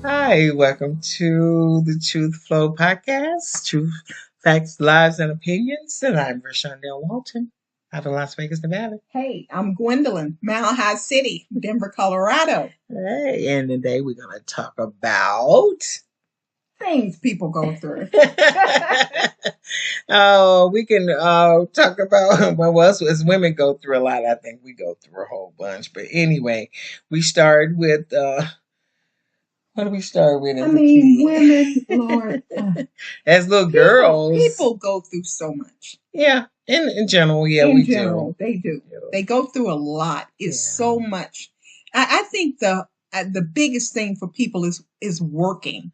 Hi, welcome to the Truth Flow podcast, Truth, Facts, Lives, and Opinions. And I'm Rashondell Walton out of Las Vegas, Nevada. Hey, I'm Gwendolyn, Mile High City, Denver, Colorado. Hey, and today we're going to talk about. Things people go through. Oh, we can talk about, well, us as women go through a lot. I think we go through a whole bunch. But anyway, we start with, what do we start with? Women, Lord. As little girls. People go through so much. Yeah, in general, yeah, In we general, do. they do. Yeah. They go through a lot. It's so much. I think the biggest thing for people is working.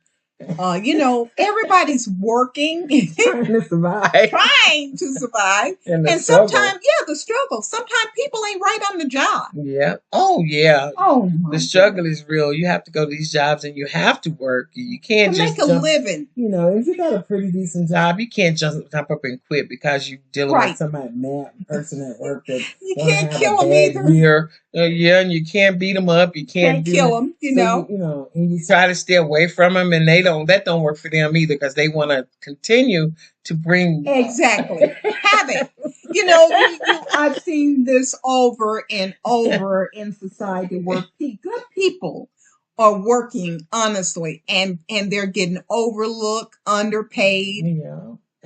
Everybody's working, Trying to survive. And sometimes, the struggle. Sometimes people ain't right on the job. Yeah. Oh, yeah. Oh, the struggle is real. You have to go to these jobs and you have to work. You can't just make a living. If you got a pretty decent job, you can't just jump up and quit because you're dealing with somebody mad person at work that you can't kill them either. Year. Yeah, and you can't beat them up. You can't kill them. And you try to stay away from them, and that don't work for them either because they want to continue to bring exactly havoc. I've seen this over and over in society where good people are working honestly, and they're getting overlooked, underpaid,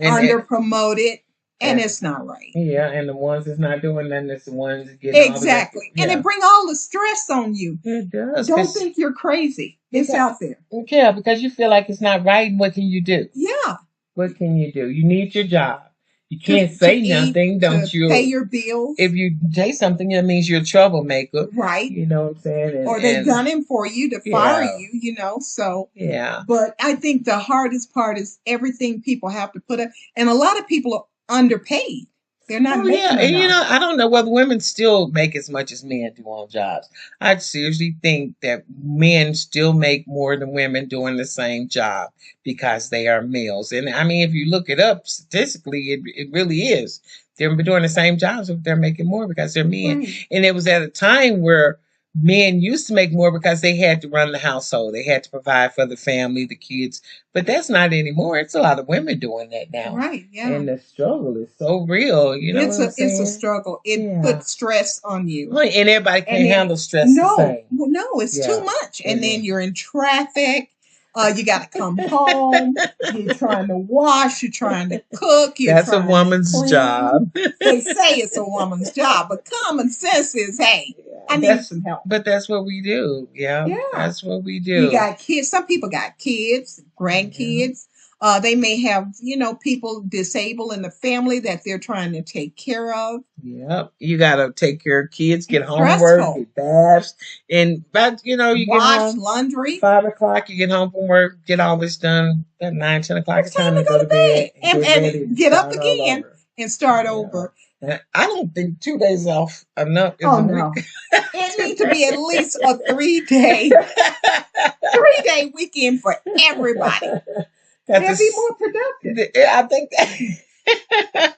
under promoted. And it's not right. Yeah, and the ones that's not doing nothing, it's the ones that get exactly. And it bring all the stress on you. It does. Don't think you're crazy. It's out there. Yeah, because you feel like it's not right. What can you do? Yeah. What can you do? You need your job. You can't say nothing, don't you? Pay your bills. If you say something, that means you're a troublemaker. Right. You know what I'm saying? Or they've done it for you to fire you, so. Yeah. But I think the hardest part is everything people have to put up. And a lot of people are underpaid. They're not making enough. And I don't know whether women still make as much as men do on jobs. I seriously think that men still make more than women doing the same job because they are males. And I mean, if you look it up statistically, it really is. They're doing the same jobs, but they're making more because they're men. Right. And it was at a time where men used to make more because they had to run the household. They had to provide for the family, the kids. But that's not anymore. It's a lot of women doing that now. Right, yeah. And the struggle is so real. It's a struggle. It puts stress on you. Right, and everybody can't handle stress the same. No, it's too much. And then you're in traffic. You got to come home. You're trying to wash. You're trying to cook. That's a woman's job. They say it's a woman's job, but common sense is, hey, I need some help. But that's what we do. Yeah. That's what we do. You got kids. Some people got kids, grandkids. They may have, people disabled in the family that they're trying to take care of. Yep. You got to take care of kids, get homework, get baths. And, you wash, get home, laundry. 5 o'clock, you get home from work, get all this done. At 9, 10 o'clock, it's time to go to bed. And get up again and start over. I don't think 2 days off enough. No. It needs to be at least a 3-day weekend for everybody. They'll be more productive. I think that,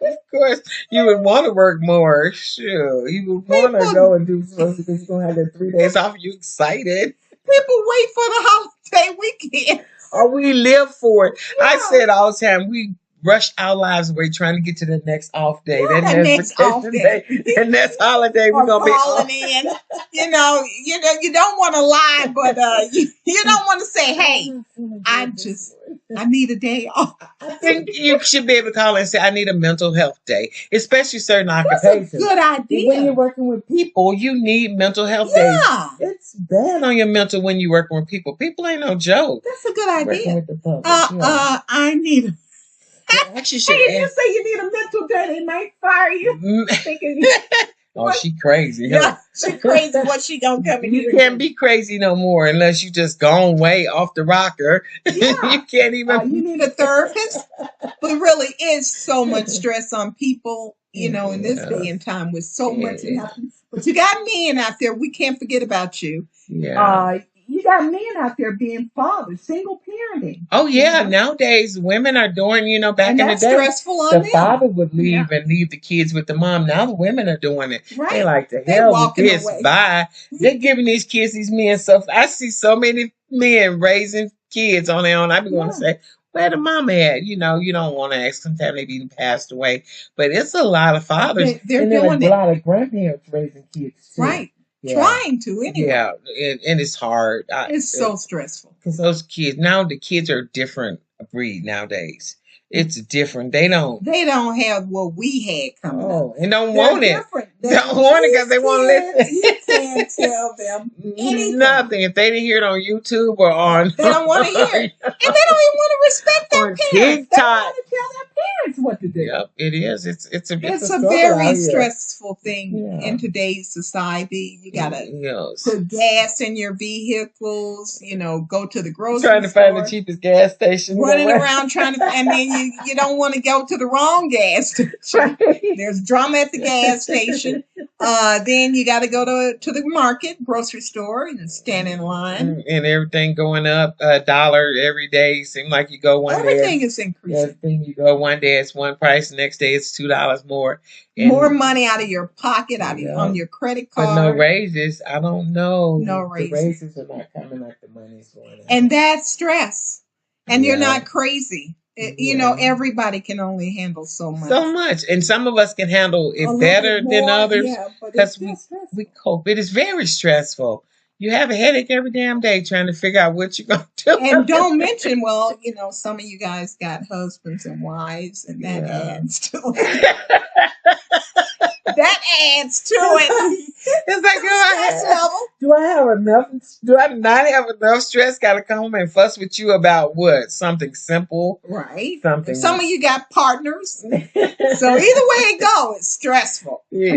of course, you would want to work more. Sure. You would want to go and do something because you're going to have that 3 days off. You excited. People wait for the holiday weekend. Or we live for it. Yeah. I said all the time, we rush our lives away trying to get to the next off day. The next off day. And next holiday we're gonna be falling in. You don't want to lie, but you don't want to say, "Hey, I need a day off." I think you should be able to call and say, "I need a mental health day," especially certain occupations. That's a good idea. When you're working with people, you need mental health days. It's bad on your mental when you're working with people. People ain't no joke. That's a good idea. Working with the public. I need. Actually, hey, if you say you need a mental day, they might fire you. Oh, she crazy. Yeah, she crazy. What she gonna come in? You can't be crazy no more unless you just gone way off the rocker. Yeah. You can't even. You need a therapist. But really, is so much stress on people. In this day and time with so much happening. But you got men out there. We can't forget about you. Yeah. you got men out there being fathers, single parenting. Oh You yeah, know, nowadays women are doing, back and in the that's day, stressful on the them. father would Yeah, leave and leave the kids with the mom. Now the women are doing it. They right. like, the They hell with walking this. away. Bye. They're giving these kids, these men stuff. I see so many men raising kids on their own. I be going to Yeah, say, where the mama at? You don't want to ask. Sometimes they've even passed away. But it's a lot of fathers, they're and then doing a it lot of grandparents raising kids too. right. Yeah. Trying to anyway. Yeah, and it's hard. It's so stressful. Because those kids now, the kids are a different breed nowadays. It's different. They don't. They don't have what we had coming up. Oh, and don't They're want it. different. Don't want it because they won't listen. You can't tell them anything. Nothing. If they didn't hear it on YouTube or on, They don't want to hear it. And they don't even want to respect their on parents. They don't TikTok. want to tell their parents what to do. Yep, it is. It's a It's a struggle out very here. stressful thing Yeah. in today's society. You gotta Yes. put gas in your vehicles. Go to the grocery Trying to store, find the cheapest gas station. running around trying to, and then you don't want to go to the wrong gas station. There's drama at the gas station. Then you got to go to the market, grocery store, and stand in line. And everything going up $1 every day. Seem like you go one day. Everything is increasing. Everything you go one day it's one price, the next day it's $2 more. And more money out of your pocket, on your credit card. But no raises. I don't know. No raises. The raises are not coming like the money's going out. And that's stress. And you're Yeah. not crazy. Everybody can only handle so much. So much. And some of us can handle A it little better bit than more, others yeah, but it's because still we stressful. cope. It is very stressful. You have a headache every damn day trying to figure out what you're going to do. And don't mention, some of you guys got husbands and wives, and that Yeah. adds to it. That adds to it. It's like, Stress level. do I have enough? Do I not have enough stress? Got to come home and fuss with you about what? Something simple, Right. something. Some of you got partners. So either way it goes, it's stressful. It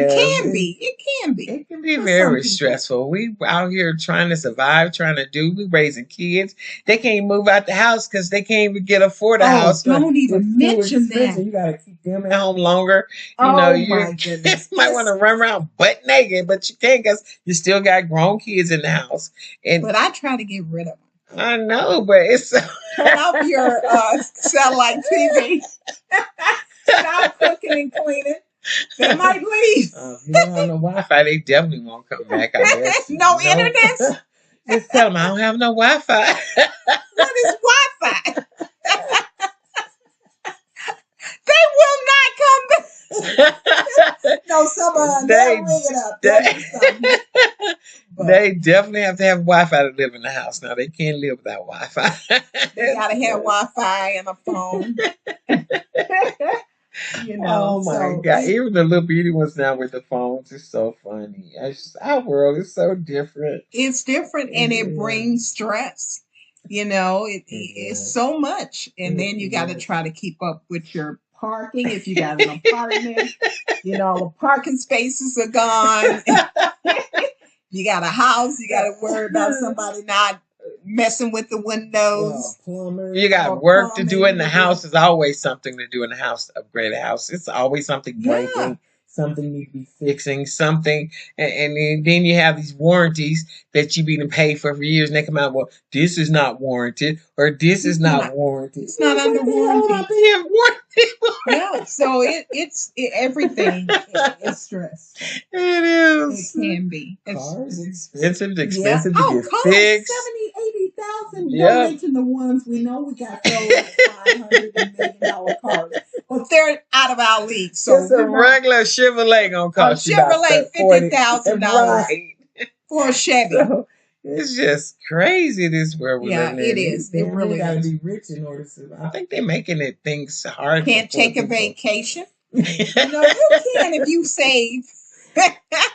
can be. It can be. It can be For some very people. stressful. We out here trying to survive, we raising kids. They can't move out the house because they can't even get afford a house. Don't even It's too mention expensive. that. You got to keep them at home longer. My You goodness. might want to run around butt naked, but you can't because you still got grown kids in the house. And But I try to get rid of them. I know, but it's Turn off your satellite TV. Stop cooking and cleaning. They might leave. If you don't have no Wi-Fi, they definitely won't come back. I guess. No internet? Just tell them I don't have no Wi-Fi. What is Wi-Fi? They will not come back. No, someone they'll ring it up. They definitely have to have Wi-Fi to live in the house. Now they can't live without Wi-Fi. They gotta have Wi-Fi and a phone. Oh my God! Even the little beauty ones now with the phones is so funny. Our world is so different. It's different, and it brings stress. It's so much, and then you got to try to keep up with your parking. If you got an apartment, the parking spaces are gone. You got a house, you got to worry about somebody not messing with the windows. You got work to do in the house. There's always something to do in the house to upgrade a house. It's always something breaking. Yeah. Something need to be fixing, something. And then you have these warranties that you've been paid for years. And they come out, well, this is not warranted or this is not warranted. It's not under warranty. Yeah, so it's everything is stress. It is. It can be. Cars expensive to get cars, fixed. 70,000, 80,000. Don't mention the ones we know we got those $500 million cars, but they're out of our league. So just a regular Chevrolet gonna cost you Chevrolet $50,000 right. for a Chevy. So, it's just crazy this world we're living in. It is. It really gotta is. be rich in order to. I think they're making it things hard. Can't take a vacation. You can if you save.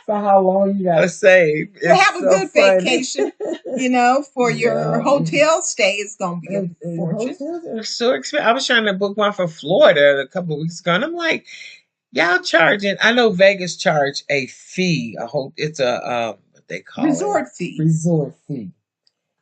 For how long you gotta save. To have a good vacation, for your hotel stay is gonna be a fortune. Hotels are so expensive. I was trying to book one for Florida a couple of weeks ago, and I'm like, y'all charging? I know Vegas charge a fee. It's a what they call resort fee. Resort fee.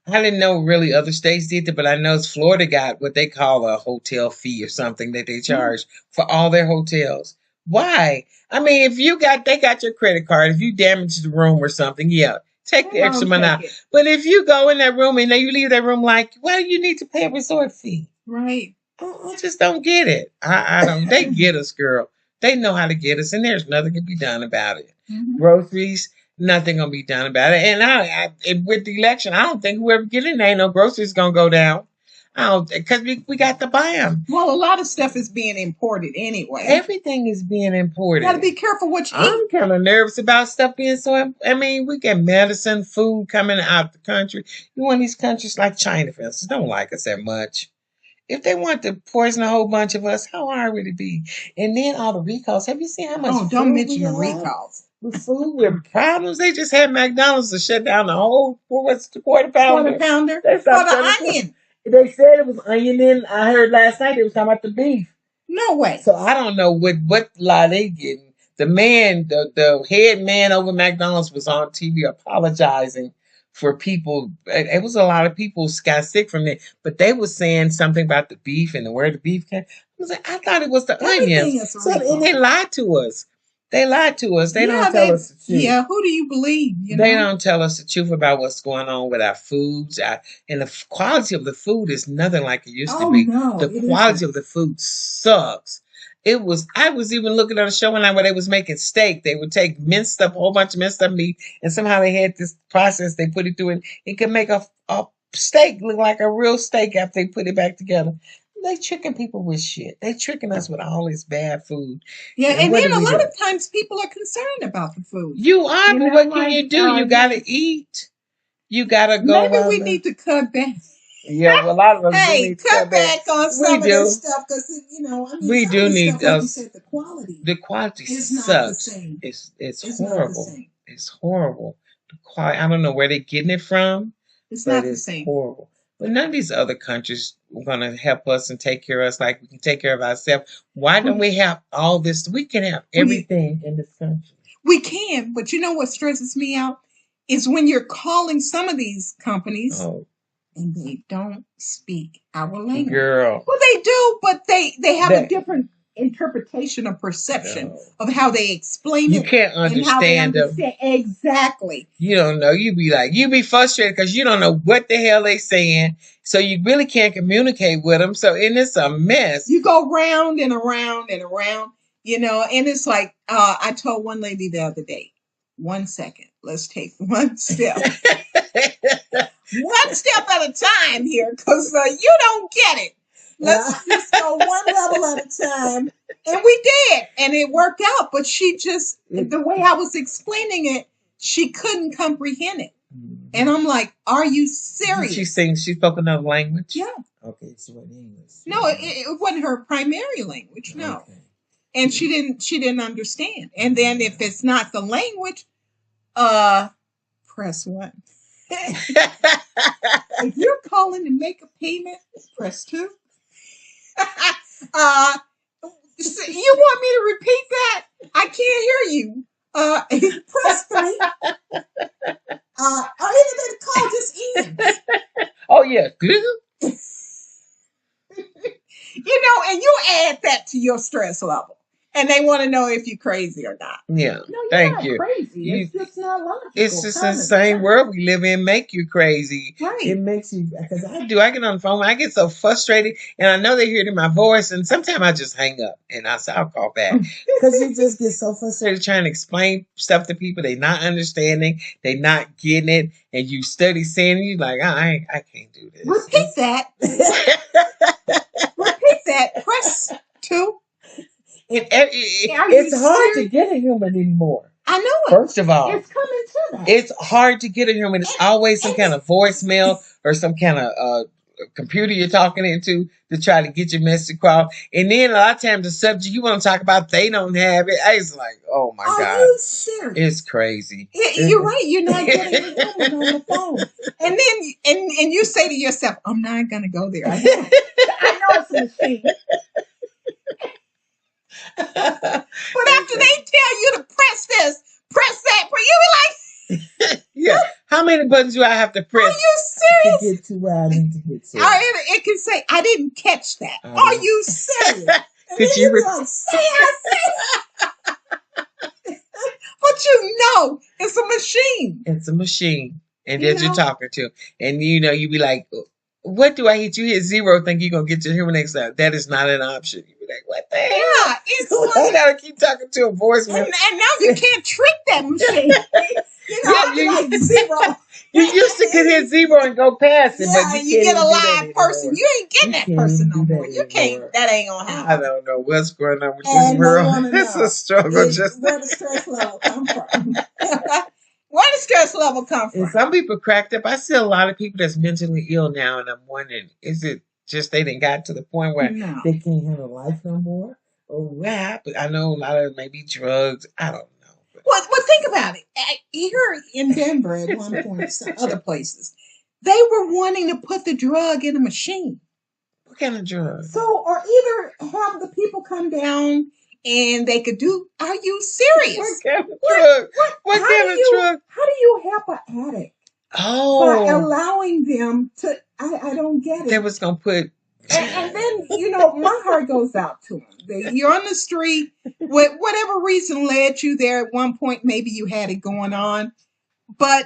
I didn't know really other states did it, but I know Florida got what they call a hotel fee or something that they charge for all their hotels. Why? I mean, if they got your credit card, if you damage the room or something, $10 Take the I extra don't money take out. it. But if you go in that room and then you leave that room like, well, you need to pay a resort fee. Right. I just don't get it. I don't. They get us, girl. They know how to get us, and there's nothing can be done about it. Mhm. Groceries, nothing gonna be done about it. And with the election, I don't think whoever get in there, ain't no groceries gonna go down. I don't, because we got to buy them. Well, a lot of stuff is being imported anyway. Everything is being imported. Got to be careful what you eat. I'm kind of nervous about stuff being so. I mean, we get medicine, food coming out the country. You want these countries like China, for instance, don't like us that much. If they want to poison a whole bunch of us, how hard would it be? And then all the recalls. Have you seen how much? Oh, don't mention the recalls. With food, with problems. They just had McDonald's to shut down the whole. What's the quarter pounder? Quarter pounder. They For the stopped onion. They said it was onion. And I heard last night they was talking about the beef. No way. So I don't know what lie they getting. The man, the head man over McDonald's was on TV apologizing for people. It was a lot of people got sick from it, but they were saying something about the beef and where the beef came. I was like, I thought it was the onions. So and they lied to us. They lied to us. They don't tell us the truth. Yeah, who do you believe? They don't tell us the truth about what's going on with our foods. And the quality of the food is nothing like it used to be. No, the quality of the food sucks. I was even looking at a show one night where they was making steak. They would take minced up, a whole bunch of minced up meat, and somehow they had this process. They put it through and it could make a steak look like a real steak after they put it back together. They tricking people with shit. They tricking us with all this bad food. Yeah, and then a lot of times people are concerned about the food. You are, but what can you do? You gotta eat. You gotta go. Maybe we need to cut back. Yeah, well, a lot of us hey, need to cut back on some of this stuff because we do need stuff, like you said, the quality. The quality is sucks. Not the same. It's horrible. It's horrible. The quality. I don't know where they're getting it from. It's not the same. Horrible. But none of these other countries are going to help us and take care of us like we can take care of ourselves. Why don't we have all this? We can have everything in this country. We can, but you know what stresses me out is when you're calling some of these companies and they don't speak our language. Girl. Well, they do, but they have a different interpretation or perception of how they explain it. You can't understand them. Exactly. You don't know. You be frustrated because you don't know what the hell they saying. So you really can't communicate with them. So and it's a mess. You go round and around and around, and it's like I told one lady the other day, 1 second, let's take one step. One step at a time here, because you don't get it. Let's just go one level at a time. And we did. And it worked out. But she just, the way I was explaining it, she couldn't comprehend it. And I'm like, are you serious? She spoke another language? Yeah. Okay, so what English? No, it wasn't her primary language, no. Okay. And she didn't understand. And then if it's not the language, press 1. If you're calling to make a payment, press 2. You want me to repeat that? I can't hear you. Press 3. Or even the call just ends. Oh yeah. And you add that to your stress level. And they want to know if you're crazy or not. Yeah. No, you're Thank not you. Crazy. It's just not logical. It's just the same world we live in make you crazy. Right. It makes you, because I get on the phone, I get so frustrated, and I know they hear it in my voice, and sometimes I just hang up, and I'll call back. Because you just get so frustrated trying to explain stuff to people. They're not understanding, they're not getting it, and you study saying it, you're like, I can't do this. Repeat that. Repeat that. Press 2. It's hard to get a human anymore. I know it. First of all, it's coming to that. It's hard to get a human. It's always some kind of voicemail or some kind of computer you're talking into to try to get your message across. And then a lot of times the subject you want to talk about, they don't have it. It's like, oh my God. Are you serious? It's crazy. You're right. You're not getting a woman on the phone. And then and you say to yourself, I'm not going to go there. I know it's a machine. But after they tell you to press this, press that, you be like, yeah. How many buttons do I have to press? Are you serious? To get to where I need to get to. It can say, I didn't catch that. Are you serious? Could you say, I say. But Don't you know it's a machine? It's a machine, and You that you're know? talking to, and you be like, "What do I hit? You hit zero, think you're gonna get your hearing next time? That is not an option." You be like, "What the hell?" Yeah, it's I like, gotta keep talking to a voicemail. and now you can't trick that machine. Yeah, I'll be like zero. you used to could hit zero and go past it, but Yeah, you and can't you get even a do that live person. anymore. You ain't getting You that can't person even no do more. that You can't. anymore. That ain't gonna I happen. don't know what's going on with this And they world. want to It's a know struggle. Just where the stress level come from. Where the stress level come and from? some people cracked up. I see a lot of people that's mentally ill now, and I'm wondering, is it just they didn't got to the point where No. they can't handle life no more, or what happened? I know a lot of it may be drugs. I don't know. Well, think about it. Here in Denver, at one point, some other places, they were wanting to put the drug in a machine. What kind of drugs? So, or either have the people come down and they could do. Are you serious? What kind of drug? What How kind do of you drug? how do you help an addict by Oh, allowing them to? I don't get they it. was gonna put. And then my heart goes out to them. You're on the street. Whatever reason led you there at one point, maybe you had it going on, but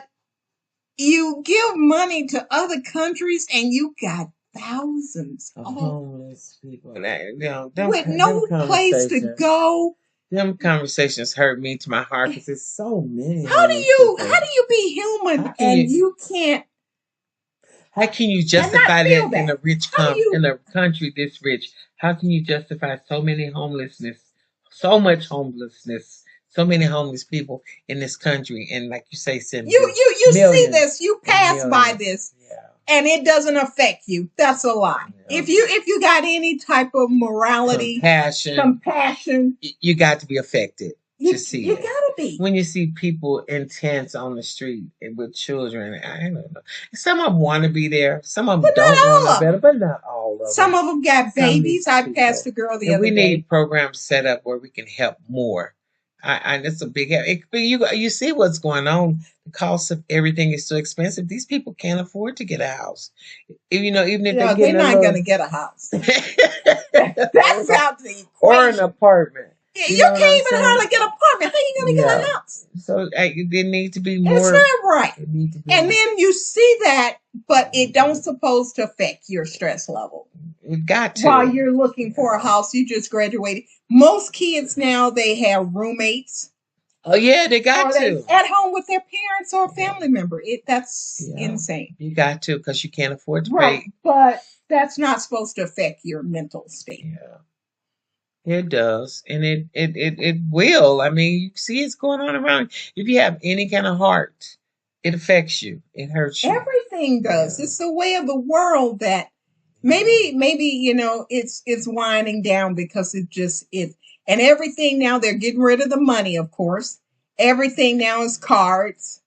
you give money to other countries and you got thousands Of of homeless people. with no place to go. Them conversations hurt me to my heart because there's so many How do homeless you people. how do you be human How can and you? you can't How can you and not justify feel that in a that? rich How do you in a country this rich? How can you justify so many homelessness, so much homelessness, so many homeless people in this country, and like you say, send you see millions this, you and pass by millions. this Yeah, and it doesn't affect you. That's a lie. yeah. If you got any type of morality, compassion, you got to be affected you to see you it. gotta be. When you see people in tents on the street and with children, I don't know. Some of them want to be there. Some of them But not don't want all to of be there, them. but not all of Some them. of them got Some of babies. these I passed people. a girl the And other we day. need programs set up where we can help more. And it's a big help. But you see what's going on. The cost of everything is so expensive. These people can't afford to get a house. Even if they Yeah, get they're a not little gonna get a house. That's out the or an equation. apartment. Yeah, You you know what I'm can't even saying? hardly get an apartment. How you gonna get Yeah. a house? So there need to be It's more. not right. It need to be And more. then you see that, but it don't supposed to affect your stress level. It got to. While you're looking for a house, you just graduated. Most kids now they have roommates. Oh yeah, they got Or they to. at home with their parents or a Yeah. family member. That's Yeah. insane. You got to because you can't afford to Right. pay. But that's not supposed to affect your mental state. Yeah. It does, and it will. I mean, you see, it's going on around. If you have any kind of heart, it affects you. It hurts you. Everything does. Yeah. It's the way of the world that maybe it's winding down because it and everything now they're getting rid of the money, of course. Everything now is cards.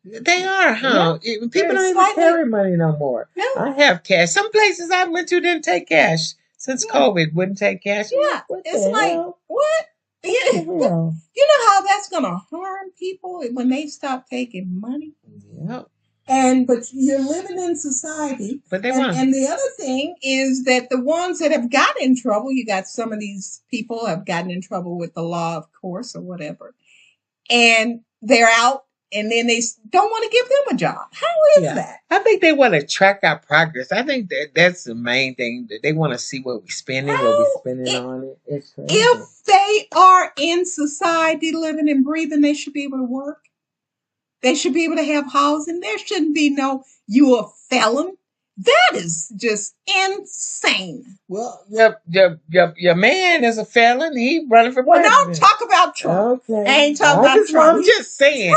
They are, huh? People They're don't even slightly carry money no more. no. I have cash. Some places I went to didn't take cash since Yeah. COVID. Wouldn't take cash. Yeah. What It's the like hell? what? What the hell? You know how that's gonna harm people when they stop taking money? Yep. But you're living in society. But they And want. and the other thing is that the ones that have gotten in trouble, you got some of these people have gotten in trouble with the law, of course, or whatever. And they're out and then they don't want to give them a job. How is Yeah. that? I think they want to track our progress. I think that's the main thing. That they want to see what we're spending, what we're How spending on it. It's crazy. if they are in society living and breathing, they should be able to work. They should be able to have housing. There shouldn't be no you a felon. That is just insane. Well, your man is a felon. He running for Well, president. don't talk about Trump. Okay. I ain't talking about Trump. I'm just saying.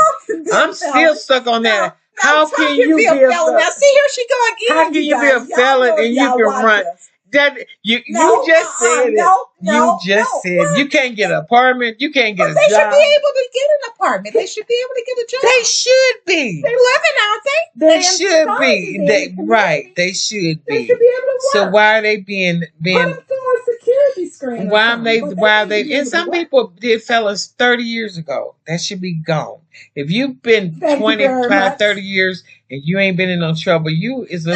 I'm still stuck on that. How Trump can you be a felon? Now, see, here she go again. How can you be a felon and you can run? That you just said it. You just said you can't get an apartment. You can't get a job. They should be able to get an apartment. They should be able to get a job. They should be. They're living, aren't they? They should be. Right. They should be. They should be able to work. So why are they being put them through a security screen? train or Why something, they but why they need they to be and able to some work. people did fellas 30 years ago. That should be gone. If you've been Thank you very 25, much. 30 years and you ain't been in no trouble, you is a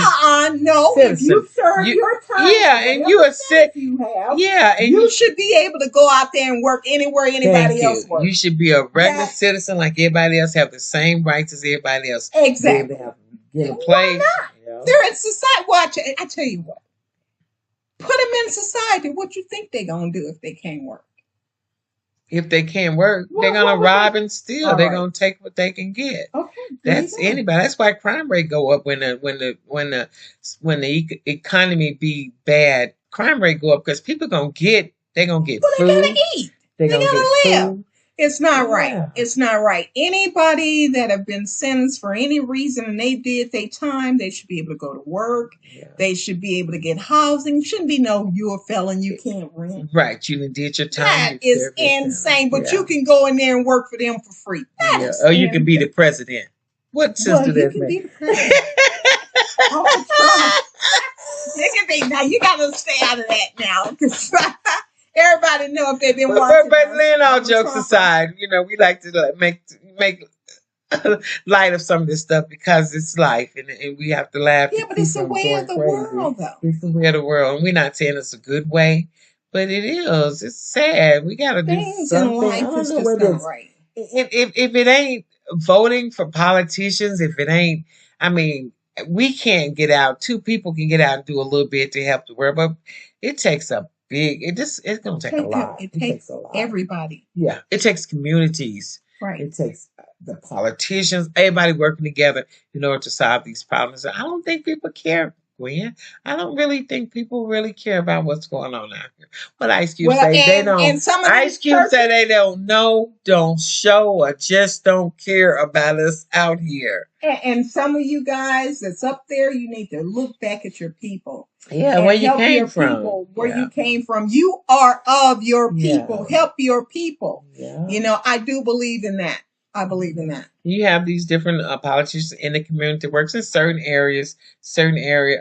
No. If you citizen. serve You your time yeah, for and whatever you are sick. sentence you have, Yeah, and you should be able to go out there and work anywhere thank anybody you. else You works. should be a regular That citizen like everybody else, have the same rights as everybody else. Be able to exactly. have get a Why place. not? Yeah. They're in society. Well, I tell you what. Put them in society. What you think they're gonna do if they can't work? If they can't work, they're What? gonna What would rob they? and steal. All They're right. gonna take what they can get. Okay. There you That's go. anybody. That's why crime rate go up when the economy be bad. Crime rate go up because people they're gonna get Well, they gotta food. eat. They're They gonna get gotta live. food. It's not right. Yeah. It's not right. Anybody that have been sentenced for any reason and they did their time, they should be able to go to work. Yeah. They should be able to get housing. Shouldn't be no you're a felon, you can't rent. Right. You done did your time. That You is served your time. insane. But Yeah. you can go in there and work for them for free. That Yeah. is Or you can be the insane. president. What Well, sister you that can make? be the president. Uncle Trump. You can be now. You gotta stay out of that now because everybody know if they've been watching. But laying all I'm a jokes Trumper. aside, we like to make light of some of this stuff because it's life, and we have to laugh Yeah, to but keep it's the from way going of the crazy. world, though. It's the way of the world, and we're not saying it's a good way, but it is. It's sad. We got to do Things in something. I life don't is know just whether not it's right. if it ain't voting for politicians, if it ain't, I mean, we can't get out. Two people can get out and do a little bit to help the world, but it takes a big. It's gonna take a lot. It It takes takes a lot. everybody. Yeah, it takes communities. Right. It takes the politicians, everybody working together in order to solve these problems. I don't think people care, Gwen. I don't really think people really care about what's going on out here. But Ice Cube Well, say they don't. and some of Ice these Cube say churches, they don't know, don't show, or just don't care about us out here. and some of you guys that's up there, you need to look back at your people. Yeah, And where you help came your from. people where Yeah. you came from. You are of your Yeah. people. Help your people. Yeah. You know, I do believe in that. I believe in that. You have these different politicians in the community that works in certain areas, certain area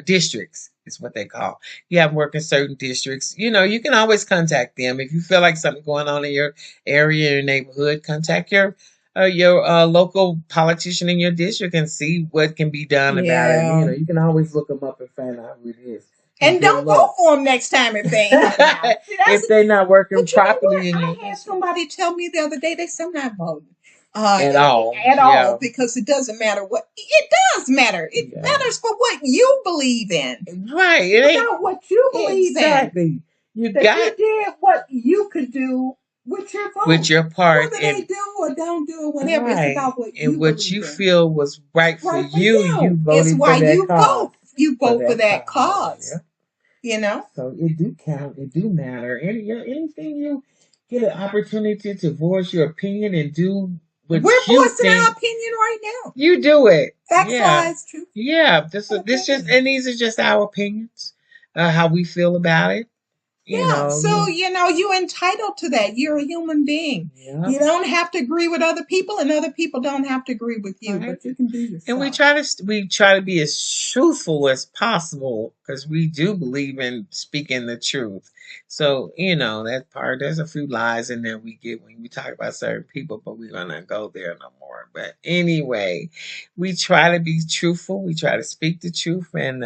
districts is what they call. You have work in certain districts. You can always contact them if you feel like something going on in your area, your neighborhood. Contact your local politician in your district and see what can be done about it. Yeah. You can always look them up and find out who it is. And don't vote for them next time if they ain't helping out. See, if they're not working but you know properly in what? your I had district. somebody tell me the other day they said I'm not voting. At all. At all, Yeah. because it doesn't matter what it does matter. It Yeah. matters for what you believe in. Right. It ain't About what you believe in. exactly. You That got you did what you could do with your vote. with your part Whether they and do or don't do or whatever, right. it's about what and you what believe you in. feel was right for Right for you. you. You voted It's for why that you cause. vote. You vote for that cause. Yeah. You know? So it do count. It do matter. Anything you get an opportunity to voice your opinion and do what We're you voicing think, our opinion right now. you do it. Facts, Yeah. lies, truth. Yeah. This just and these are just our opinions, how we feel about it. So you're entitled to that. You're a human being. Yeah. You don't have to agree with other people, and other people don't have to agree with you. Right. But you can be yourself. And we try to be as truthful as possible because we do believe in speaking the truth. So that part. There's a few lies in there we get when we talk about certain people, but we're gonna go there no more. But anyway, we try to be truthful. We try to speak the truth and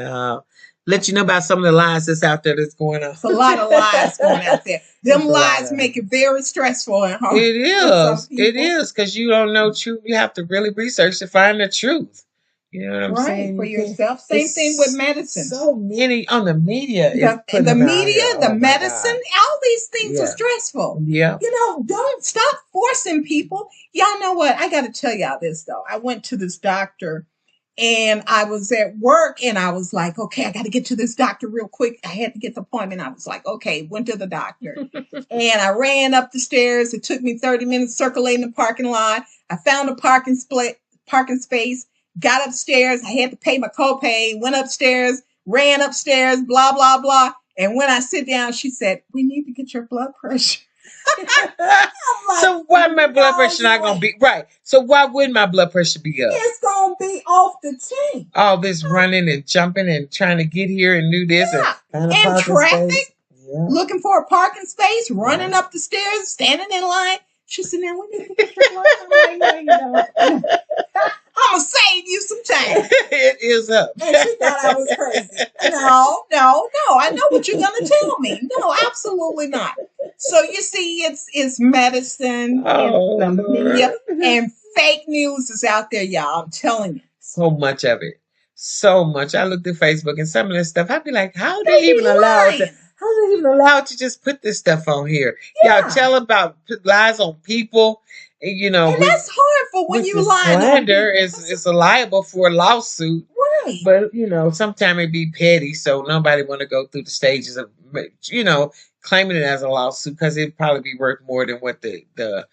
let you know about some of the lies that's out there that's going on. It's a lot of lies going out there. Them lies make it very stressful and hard. It is. It is because you don't know truth. You have to really research to find the truth. You know what I'm saying? For yourself. Same thing with medicine. So many on the media. The media, the medicine, all these things are stressful. Yeah. Don't stop forcing people. Y'all know what? I got to tell y'all this though. I went to this doctor. And I was at work and I was like, okay, I got to get to this doctor real quick. I had to get the appointment. I was like, okay, went to the doctor and I ran up the stairs. It took me 30 minutes circulating the parking lot. I found a parking space, got upstairs. I had to pay my copay, went upstairs, ran upstairs, blah, blah, blah. And when I sit down, she said, we need to get your blood pressure. Like, so why my blood pressure not gonna be right? So why wouldn't my blood pressure be up? It's gonna be off the chain. All this running and jumping and trying to get here and do this and traffic. looking for a parking space, running up the stairs, standing in line. She said, "Now, when you get the triple line, I'm like, no, you don't. I'm going to save you some time." It is up. And she thought I was crazy. No. I know what you're going to tell me. No, absolutely not. So you see, it's medicine, Oh, it's the media, Lord. and fake news is out there, y'all. I'm telling you. So much of it. So much. I looked at Facebook and some of this stuff. I'd be like, how they They even be allow it to, lying. how they even allow it to just put this stuff on here? Y'all Yeah. tell about lies on people. And, you know, And with, that's horrible when with you the lie on slander people. is liable for a lawsuit. Right. But, you know, sometimes it be petty, so nobody want to go through the stages of, you know, claiming it as a lawsuit because it'd probably be worth more than what the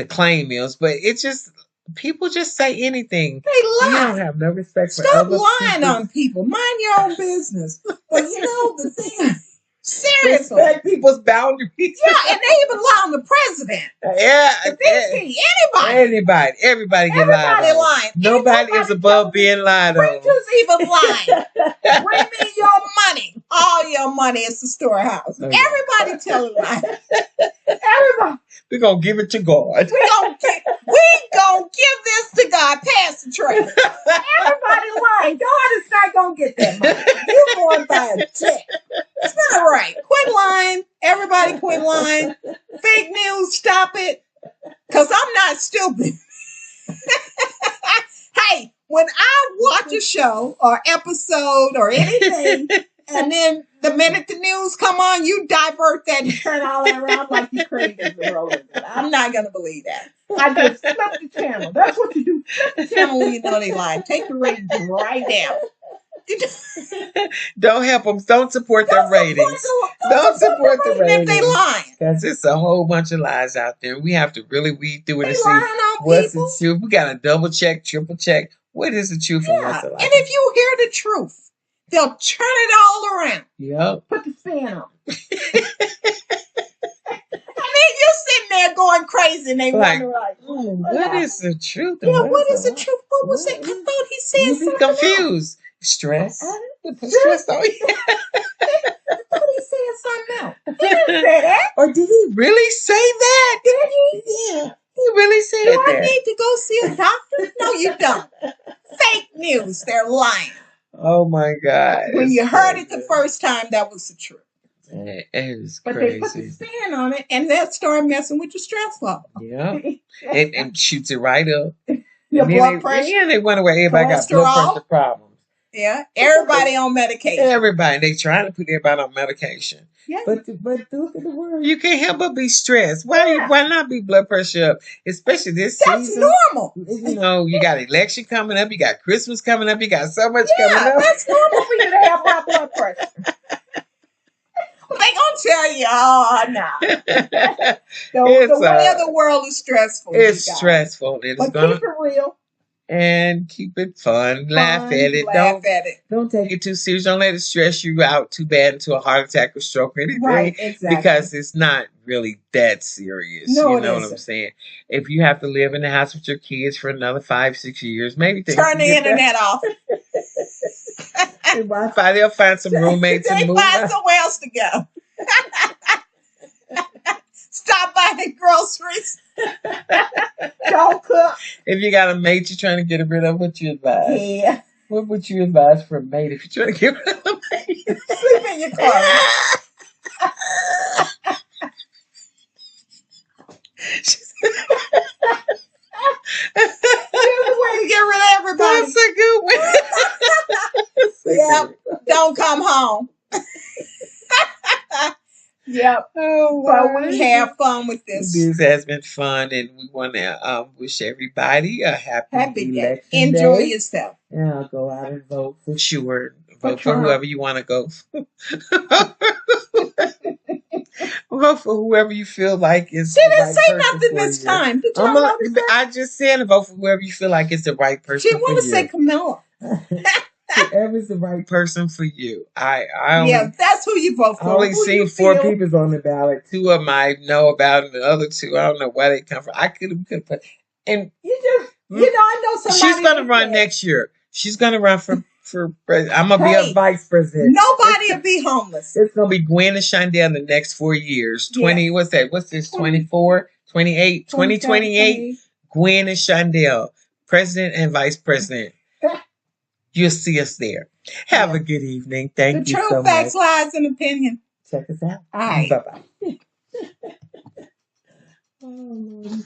claim is. But it's just, people just say anything. They You lie. don't have no respect for Stop other lying people. on people. Mind your own business. But you know the thing. Seriously. Respect people's boundaries. Yeah, and they even lie on the president. Yeah, The VP, anybody. everybody get Everybody lied on. lying. Nobody is above being lied on. Preachers even lying. Bring me your money. All your money is the storehouse. Okay. Everybody telling lies. Everybody. We're gonna give it to God. We gonna give this to God. Pass the tray. Everybody lying. God is not gonna get that money. You going by a check. It's not right. Quit lying. Everybody quit lying. Fake news, stop it. Because I'm not stupid. Hey, when I watch a show or episode or anything, and then the minute the news come on, you divert that and turn all that around like you crazy. I'm not going to believe that. I just flip the channel. That's what you do. Flip the channel when you know they lying. Take the ratings right down. Don't help them. Don't support their ratings. Don't support the ratings. If they lying. Because it's a whole bunch of lies out there. We have to really weed through it and see what's the truth. We got to double check, triple check. What is the truth and what's the lie? And if you hear the truth, they'll turn it all around. Yep. Put the spin on. And then you're sitting there going crazy and they wonder like, what is the truth? Yeah, what is the truth? What was it? I thought he said you something be confused. Else. Stress. Stress on you. I thought he said something else. He didn't say that. Or did he really say that? Did he? Yeah. He really said that. Do I need to go see a doctor? No, you don't. Fake news. They're lying. Oh my God. When you heard it the first time, that was the truth. It is crazy. But they put the spin on it and that started messing with your stress level. Yeah. and shoots it right up. Your blood pressure. Yeah, they wonder where everybody got blood pressure problems. Yeah. Everybody on medication. Everybody. They trying to put everybody on medication. Yeah. But look at the world. You can't help but be stressed. Why not be blood pressure up? Especially this season. That's normal. You know, you got election coming up, you got Christmas coming up, you got so much coming up. That's normal for you to have high blood pressure. Well, they gonna tell you, oh no. The way of the world is stressful. It's stressful. But keep it real. And keep it fun. Laugh at it. Don't take it too serious. Don't let it stress you out too bad into a heart attack or stroke or anything. Right, exactly. Because it's not really that serious. No, you know what I'm saying? If you have to live in the house with your kids for another 5-6 years, maybe turn the internet off. Wi-Fi, they'll find some roommates and move find somewhere else to go. Stop buying groceries. Don't cook. If you got a mate you're trying to get rid of, what you advise? Yeah. What would you advise for a mate if you're trying to get rid of a mate? Sleep in your car. Here's a way to get rid of everybody. That's a good one. Yep. Don't come home. Yep. Oh, but we have fun with this. This has been fun, and we want to wish everybody a happy day. Enjoy yourself. And I'll go out and vote for sure. Vote for whoever you want to go for. Vote for whoever you feel like is. She didn't say nothing this time. Did you notice that? I just said vote for whoever you feel like is the right person. She want to say Camilla. Whoever's the right person for you. That's who you vote for. I only seen 4 people on the ballot. 2 of them I know about, and the other 2 I don't know where they come from. I could have. And I know somebody. She's gonna run next year. She's gonna run for I'm gonna be a Hey, vice president. nobody will be homeless. It's gonna be Gwen and Shondell in the next 4 years. 20, Yes. what's that? What's this? 20, 24, 28, 27, 2028. 28. Gwen and Shondell, president and vice president. You'll see us there. Have a Yes. good evening. The Thank you truth, so facts, much. lies, and opinion. Check us out. All right. Bye bye. Oh, Lord.